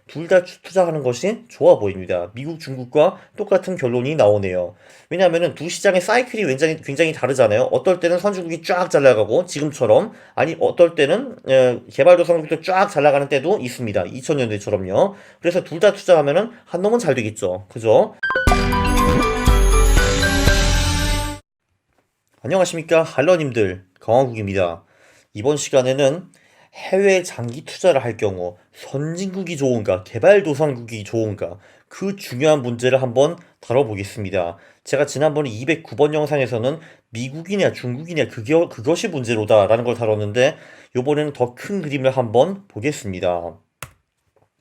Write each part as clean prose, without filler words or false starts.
둘 다 투자하는 것이 좋아 보입니다. 미국, 중국과 똑같은 결론이 나오네요. 왜냐하면 두 시장의 사이클이 굉장히 다르잖아요. 어떨 때는 선진국이 쫙 잘 나가고 지금처럼, 아니 어떨 때는 개발도상국도 쫙 잘 나가는 때도 있습니다. 2000년대처럼요. 그래서 둘 다 투자하면은 한 놈은 잘 되겠죠. 그죠? 안녕하십니까 할러님들, 강화국입니다. 이번 시간에는 해외 장기 투자를 할 경우 선진국이 좋은가 개발도상국이 좋은가, 그 중요한 문제를 한번 다뤄보겠습니다. 제가 지난번에 209번 영상에서는 미국이냐 중국이냐 그것이 문제로다 라는 걸 다뤘는데, 요번에는 더 큰 그림을 한번 보겠습니다.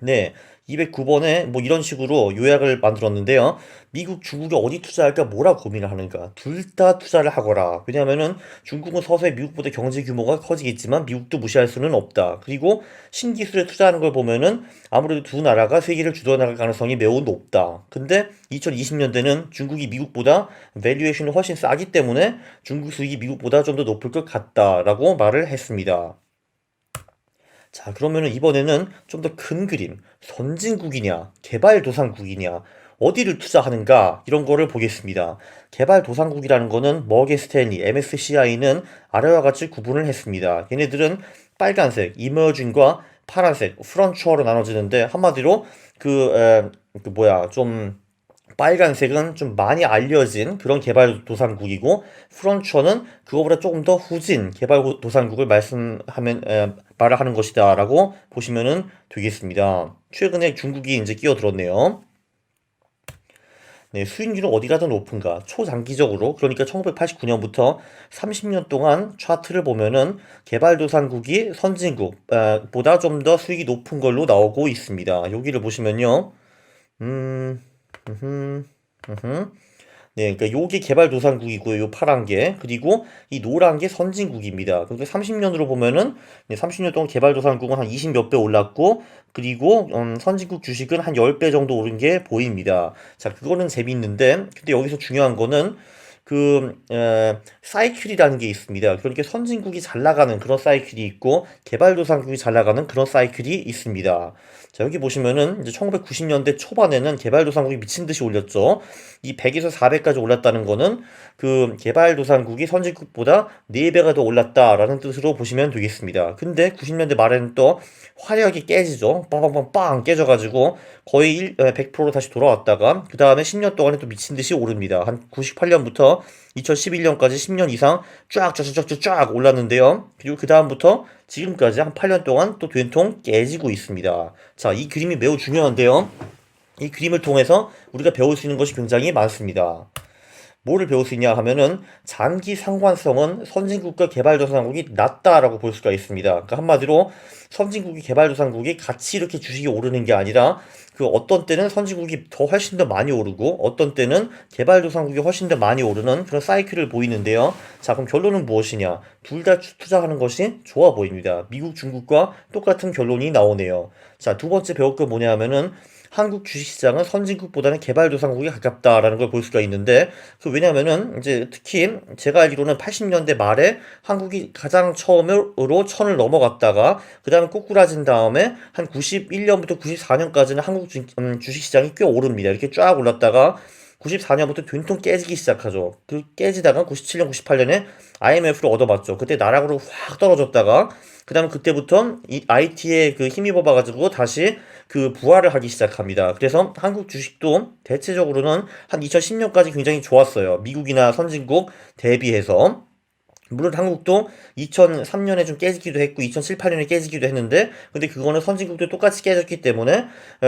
네, 209번에 뭐 이런 식으로 요약을 만들었는데요. 미국, 중국이 어디 투자할까 뭐라 고민을 하는가. 둘 다 투자를 하거라. 왜냐하면은 중국은 서서히 미국보다 경제 규모가 커지겠지만 미국도 무시할 수는 없다. 그리고 신기술에 투자하는 걸 보면은 아무래도 두 나라가 세계를 주도할 가능성이 매우 높다. 근데 2020년대는 중국이 미국보다 밸류에이션이 훨씬 싸기 때문에 중국 수익이 미국보다 좀 더 높을 것 같다라고 말을 했습니다. 자, 그러면은 이번에는 좀 더 큰 그림, 선진국이냐, 개발도상국이냐, 어디를 투자하는가, 이런 거를 보겠습니다. 개발도상국이라는 거는 머겐 스탠리, MSCI는 아래와 같이 구분을 했습니다. 얘네들은 빨간색, 이머징과 파란색, 프런추어로 나눠지는데, 한마디로 좀 빨간색은 좀 많이 알려진 그런 개발도상국이고, 프런처는 그거보다 조금 더 후진 개발도상국을 말을 하는 것이다라고 보시면은 되겠습니다. 최근에 중국이 이제 끼어들었네요. 네, 수익률은 어디 가더 높은가? 초장기적으로, 그러니까 1989년부터 30년 동안 차트를 보면은 개발도상국이 선진국보다 좀 더 수익이 높은 걸로 나오고 있습니다. 여기를 보시면요. 음, 음흠, 음흠. 네, 그러니까 요게 개발도상국이고요. 요 파란 게. 그리고 이 노란 게 선진국입니다. 그러니까 30년으로 보면은 30년 동안 개발도상국은 한 20 몇 배 올랐고, 그리고 선진국 주식은 한 10배 정도 오른 게 보입니다. 자, 그거는 재밌는데, 근데 여기서 중요한 거는 사이클이라는 게 있습니다. 그러니까 선진국이 잘 나가는 그런 사이클이 있고 개발도상국이 잘 나가는 그런 사이클이 있습니다. 자, 여기 보시면은 이제 1990년대 초반에는 개발도상국이 미친 듯이 올렸죠. 이 100에서 400까지 올랐다는 거는 그 개발도상국이 선진국보다 4배가 더 올랐다라는 뜻으로 보시면 되겠습니다. 근데 90년대 말에는 또 화려하게 깨지죠. 빵빵빵빵 깨져가지고 거의 100%로 다시 돌아왔다가 그 다음에 10년 동안에 또 미친 듯이 오릅니다. 한 98년부터 2011년까지 10년 이상 쫙쫙쫙쫙 올랐는데요. 그리고 그 다음부터 지금까지 한 8년 동안 또 된통 깨지고 있습니다. 자, 이 그림이 매우 중요한데요. 이 그림을 통해서 우리가 배울 수 있는 것이 굉장히 많습니다. 뭐를 배울 수 있냐 하면은 장기 상관성은 선진국과 개발도상국이 낮다라고 볼 수가 있습니다. 그러니까 한마디로 선진국이 개발도상국이 같이 이렇게 주식이 오르는 게 아니라 그 어떤 때는 선진국이 더 훨씬 더 많이 오르고 어떤 때는 개발도상국이 훨씬 더 많이 오르는 그런 사이클을 보이는데요. 자, 그럼 결론은 무엇이냐? 둘 다 투자하는 것이 좋아 보입니다. 미국, 중국과 똑같은 결론이 나오네요. 자, 두 번째 배울 거 뭐냐 하면은 한국 주식시장은 선진국보다는 개발도상국에 가깝다라는 걸 볼 수가 있는데, 왜냐면은 이제 특히 제가 알기로는 80년대 말에 한국이 가장 처음으로 천을 넘어갔다가 그 다음에 꼬꾸라진 다음에 한 91년부터 94년까지는 한국 주식시장이 꽤 오릅니다. 이렇게 쫙 올랐다가 94년부터 된통 깨지기 시작하죠. 그 깨지다가 97년, 98년에 IMF를 얻어봤죠. 그때 나락으로 확 떨어졌다가 그 다음에 그때부터 이 IT에 그 힘입어 봐가지고 다시 그 부활을 하기 시작합니다. 그래서 한국 주식도 대체적으로는 한 2010년까지 굉장히 좋았어요. 미국이나 선진국 대비해서. 물론 한국도 2003년에 좀 깨지기도 했고 2007, 8년에 깨지기도 했는데, 근데 그거는 선진국도 똑같이 깨졌기 때문에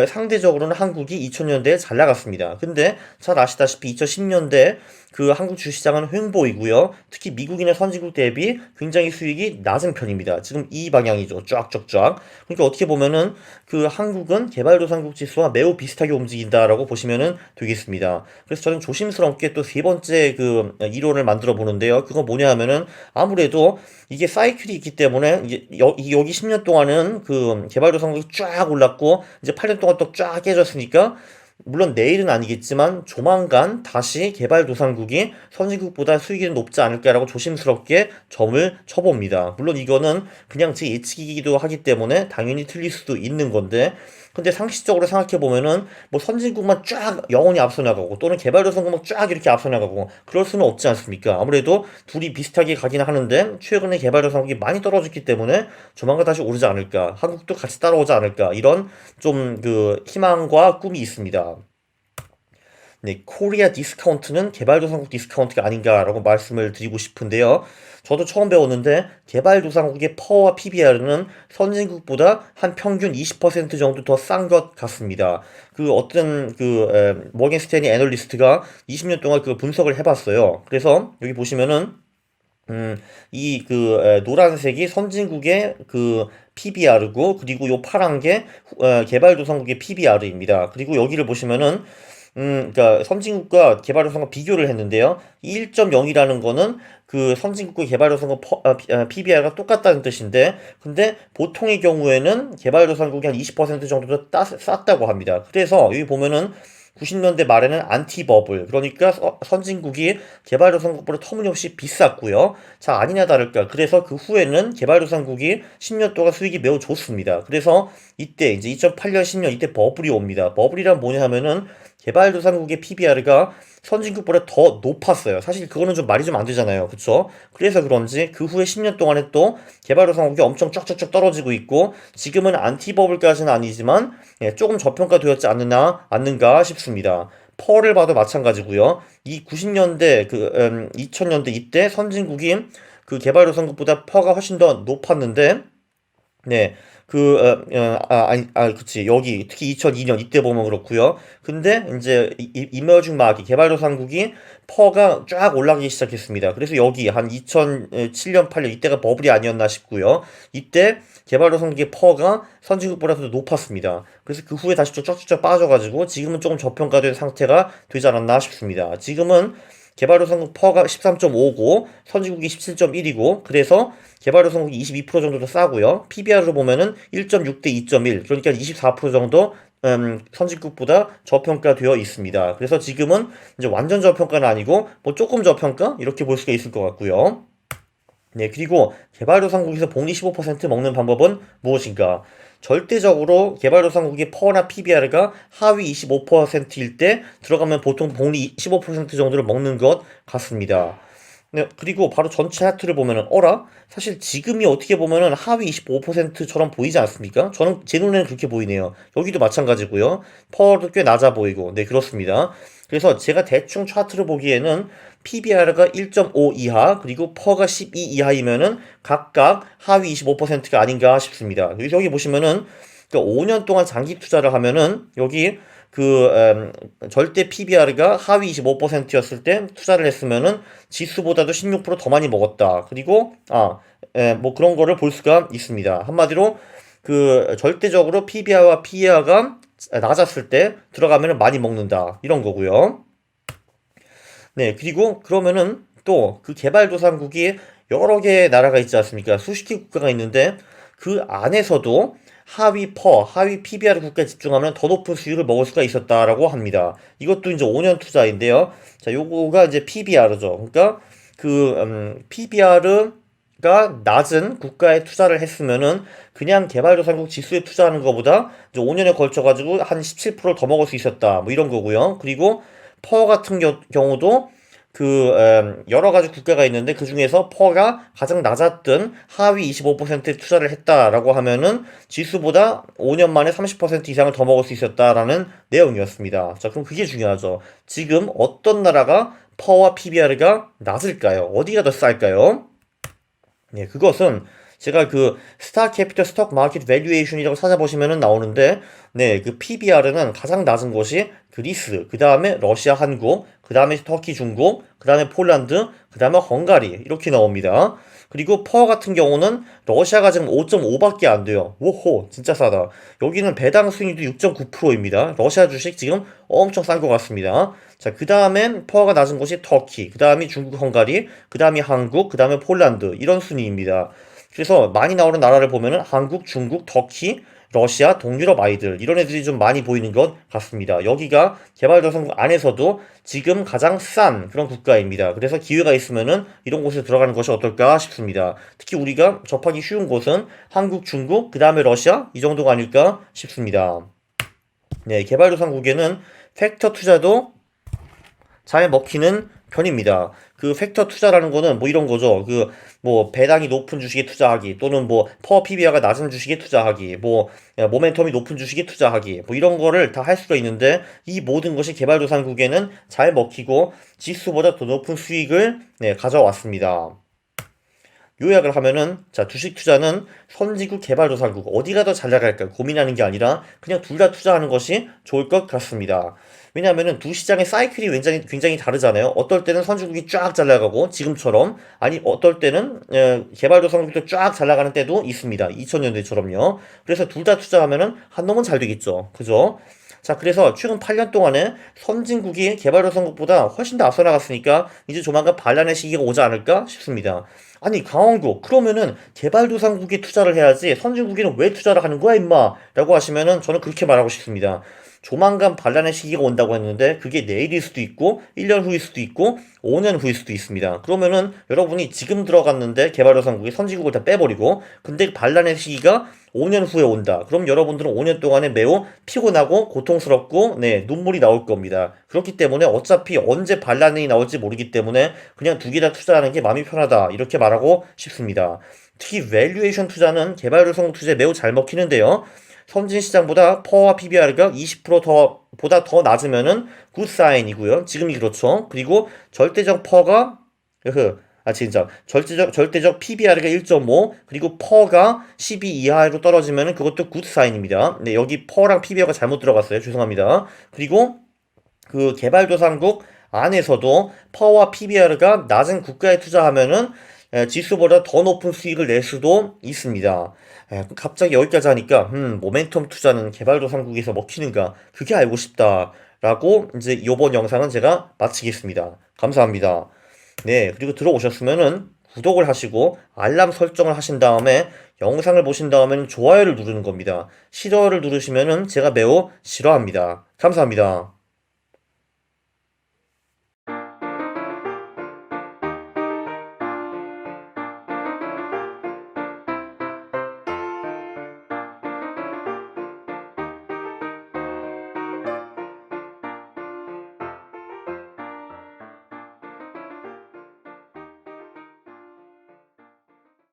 상대적으로는 한국이 2000년대에 잘 나갔습니다. 근데 잘 아시다시피 2010년대 그 한국 주시장은 횡보이고요. 특히 미국이나 선진국 대비 굉장히 수익이 낮은 편입니다. 지금 이 방향이죠. 쫙쫙쫙. 그러니까 어떻게 보면은 그 한국은 개발도상국 지수와 매우 비슷하게 움직인다라고 보시면은 되겠습니다. 그래서 저는 조심스럽게 또 세 번째 그 이론을 만들어 보는데요. 그거 뭐냐 하면은 아무래도 이게 사이클이 있기 때문에 이제 여기 10년 동안은 그 개발도상국이 쫙 올랐고 이제 8년 동안 또 쫙 깨졌으니까, 물론 내일은 아니겠지만 조만간 다시 개발도상국이 선진국보다 수익이 높지 않을까라고 조심스럽게 점을 쳐봅니다. 물론 이거는 그냥 제 예측이기도 하기 때문에 당연히 틀릴 수도 있는 건데, 근데 상식적으로 생각해 보면은 뭐 선진국만 쫙 영원히 앞서 나가고 또는 개발도상국만 쫙 이렇게 앞서 나가고 그럴 수는 없지 않습니까? 아무래도 둘이 비슷하게 가기는 하는데 최근에 개발도상국이 많이 떨어졌기 때문에 조만간 다시 오르지 않을까, 한국도 같이 따라오지 않을까, 이런 좀 그 희망과 꿈이 있습니다. 네, 코리아 디스카운트는 개발도상국 디스카운트가 아닌가라고 말씀을 드리고 싶은데요. 저도 처음 배웠는데 개발도상국의 퍼와 PBR은 선진국보다 한 평균 20% 정도 더 싼 것 같습니다. 그 어떤 모건 스탠리 애널리스트가 20년 동안 그 분석을 해봤어요. 그래서 여기 보시면은 노란색이 선진국의 그 PBR고, 그리고 요 파란 게 개발도상국의 PBR입니다. 그리고 여기를 보시면은 그러니까 선진국과 개발도상국 비교를 했는데요. 1.0이라는 거는 그 선진국과 개발도상국 PBR가 똑같다는 뜻인데, 근데 보통의 경우에는 개발도상국이 한 20% 정도 더 쌌다고 합니다. 그래서 여기 보면은 90년대 말에는 안티버블, 그러니까 선진국이 개발도상국보다 터무니없이 비쌌고요. 자, 아니나 다를까, 그래서 그 후에는 개발도상국이 10년 동안 수익이 매우 좋습니다. 그래서 이때 이제 2008년 10년 이때 버블이 옵니다. 버블이란 뭐냐 하면은 개발도상국의 PBR가 선진국보다 더 높았어요. 사실 그거는 좀 말이 좀 안 되잖아요. 그쵸? 그래서 그런지 그 후에 10년 동안에 또 개발도상국이 엄청 쫙쫙쫙 떨어지고 있고, 지금은 안티버블까지는 아니지만 조금 저평가되었지 않는가 싶습니다. 펄을 봐도 마찬가지고요. 이 90년대 2000년대 이때 선진국이 그 개발도상국보다 퍼가 훨씬 더 높았는데, 네. 그치. 여기, 특히 2002년 이때 보면 그렇고요. 근데, 이제, 이머징 마켓, 개발도상국이 퍼가 쫙 올라가기 시작했습니다. 그래서 여기, 한 2007년, 8년, 이때가 버블이 아니었나 싶고요. 이때, 개발도상국의 퍼가 선진국보다 더 높았습니다. 그래서 그 후에 다시 좀 쫙쫙 빠져가지고, 지금은 조금 저평가된 상태가 되지 않았나 싶습니다. 지금은, 개발도상국 퍼가 13.5고 선진국이 17.1이고, 그래서 개발도상국이 22% 정도 더 싸고요. PBR로 보면은 1.6 대 2.1, 그러니까 24% 정도 선진국보다 저평가되어 있습니다. 그래서 지금은 이제 완전 저평가는 아니고 뭐 조금 저평가 이렇게 볼 수가 있을 것 같고요. 네, 그리고 개발도상국에서 복리 15% 먹는 방법은 무엇인가? 절대적으로 개발도상국의 퍼나 PBR가 하위 25%일 때 들어가면 보통 복리 15% 정도를 먹는 것 같습니다. 네, 그리고 바로 전체 하트를 보면은 어라? 사실 지금이 어떻게 보면은 하위 25%처럼 보이지 않습니까? 저는 제 눈에는 그렇게 보이네요. 여기도 마찬가지고요. 퍼도 꽤 낮아 보이고, 네, 그렇습니다. 그래서 제가 대충 차트를 보기에는 PBR가 1.5 이하, 그리고 퍼가 12 이하이면은 각각 하위 25%가 아닌가 싶습니다. 여기 보시면은 5년 동안 장기 투자를 하면은 여기 절대 PBR가 하위 25%였을 때 투자를 했으면은 지수보다도 16%더 많이 먹었다. 그리고 뭐 그런 거를 볼 수가 있습니다. 한마디로 절대적으로 PBR과 PER가 낮았을 때 들어가면은 많이 먹는다, 이런 거고요. 네, 그리고 그러면은 또 그 개발도상국이 여러 개의 나라가 있지 않습니까? 수십 개 국가가 있는데 그 안에서도 하위 PBR 국가에 집중하면 더 높은 수익을 먹을 수가 있었다라고 합니다. 이것도 이제 5년 투자인데요. 자, 요거가 이제 PBR죠. 그러니까 PBR가 낮은 국가에 투자를 했으면은 그냥 개발도상국 지수에 투자하는 것보다 이제 5년에 걸쳐 가지고 한 17%를 더 먹을 수 있었다, 뭐 이런 거고요. 그리고 퍼 같은 경우도 여러 가지 국가가 있는데 그 중에서 퍼가 가장 낮았던 하위 25%에 투자를 했다라고 하면은 지수보다 5년 만에 30% 이상을 더 먹을 수 있었다라는 내용이었습니다. 자, 그럼 그게 중요하죠. 지금 어떤 나라가 퍼와 PBR가 낮을까요? 어디가 더 쌀까요? 네, 그것은 제가 스타 캐피털 스톡 마켓 밸류에이션이라고 찾아보시면은 나오는데, 네, 그 PBR은 가장 낮은 곳이 그리스, 그 다음에 러시아, 한국, 그 다음에 터키, 중국, 그 다음에 폴란드, 그 다음에 헝가리, 이렇게 나옵니다. 그리고 퍼 같은 경우는 러시아가 지금 5.5밖에 안 돼요. 오호, 진짜 싸다. 여기는 배당 수익률도 6.9%입니다. 러시아 주식 지금 엄청 싼 것 같습니다. 자, 그 다음엔 퍼가 낮은 곳이 터키, 그 다음이 중국, 헝가리, 그 다음이 한국, 그 다음에 폴란드, 이런 순위입니다. 그래서 많이 나오는 나라를 보면은 한국, 중국, 터키, 러시아, 동유럽 아이들, 이런 애들이 좀 많이 보이는 것 같습니다. 여기가 개발도상국 안에서도 지금 가장 싼 그런 국가입니다. 그래서 기회가 있으면은 이런 곳에 들어가는 것이 어떨까 싶습니다. 특히 우리가 접하기 쉬운 곳은 한국, 중국, 그 다음에 러시아, 이 정도가 아닐까 싶습니다. 네, 개발도상국에는 팩터 투자도 잘 먹히는 편입니다. 그 팩터 투자라는 거는 뭐 이런 거죠. 그 뭐 배당이 높은 주식에 투자하기 또는 뭐 퍼 PBR가 낮은 주식에 투자하기 뭐 모멘텀이 높은 주식에 투자하기 뭐 이런 거를 다 할 수가 있는데 이 모든 것이 개발도상국에는 잘 먹히고 지수보다 더 높은 수익을 네, 가져왔습니다. 요약을 하면은 자 주식 투자는 선진국 개발도상국 어디가 더 잘 나갈까 고민하는 게 아니라 그냥 둘 다 투자하는 것이 좋을 것 같습니다. 왜냐하면은 두 시장의 사이클이 굉장히 다르잖아요. 어떨 때는 선진국이 쫙 잘 나가고 지금처럼 아니 어떨 때는 개발도상국도 쫙 잘 나가는 때도 있습니다. 2000년대처럼요. 그래서 둘 다 투자하면은 한 놈은 잘 되겠죠. 그죠? 자, 그래서 최근 8년 동안에 선진국이 개발도상국보다 훨씬 더 앞서 나갔으니까 이제 조만간 반란의 시기가 오지 않을까 싶습니다. 아니, 강원국, 그러면은 개발도상국에 투자를 해야지 선진국에는 왜 투자를 하는 거야, 임마? 라고 하시면은 저는 그렇게 말하고 싶습니다. 조만간 반란의 시기가 온다고 했는데 그게 내일일 수도 있고 1년 후일 수도 있고 5년 후일 수도 있습니다. 그러면은 여러분이 지금 들어갔는데 개발도상국이 선진국을 다 빼버리고 근데 반란의 시기가 5년 후에 온다. 그럼 여러분들은 5년 동안에 매우 피곤하고 고통스럽고 네, 눈물이 나올 겁니다. 그렇기 때문에 어차피 언제 반란이 나올지 모르기 때문에 그냥 두 개 다 투자하는 게 마음이 편하다. 이렇게 말하고 싶습니다. 특히 밸류에이션 투자는 개발도상국 투자에 매우 잘 먹히는데요. 선진 시장보다 퍼와 PBR가 20% 보다 더 낮으면은 굿 사인이고요. 지금이 그렇죠. 그리고 절대적 퍼가 진짜 절대적 PBR가 1.5 그리고 퍼가 12 이하로 떨어지면은 그것도 굿 사인입니다. 네, 여기 퍼랑 PBR가 잘못 들어갔어요. 죄송합니다. 그리고 그 개발도상국 안에서도 퍼와 PBR가 낮은 국가에 투자하면은 지수보다 더 높은 수익을 낼 수도 있습니다. 갑자기 여기까지 하니까 모멘텀 투자는 개발도상국에서 먹히는가 그게 알고 싶다라고 이제 이번 영상은 제가 마치겠습니다. 감사합니다. 네, 그리고 들어오셨으면은 구독을 하시고 알람 설정을 하신 다음에 영상을 보신 다음에는 좋아요를 누르는 겁니다. 싫어요를 누르시면은 제가 매우 싫어합니다. 감사합니다.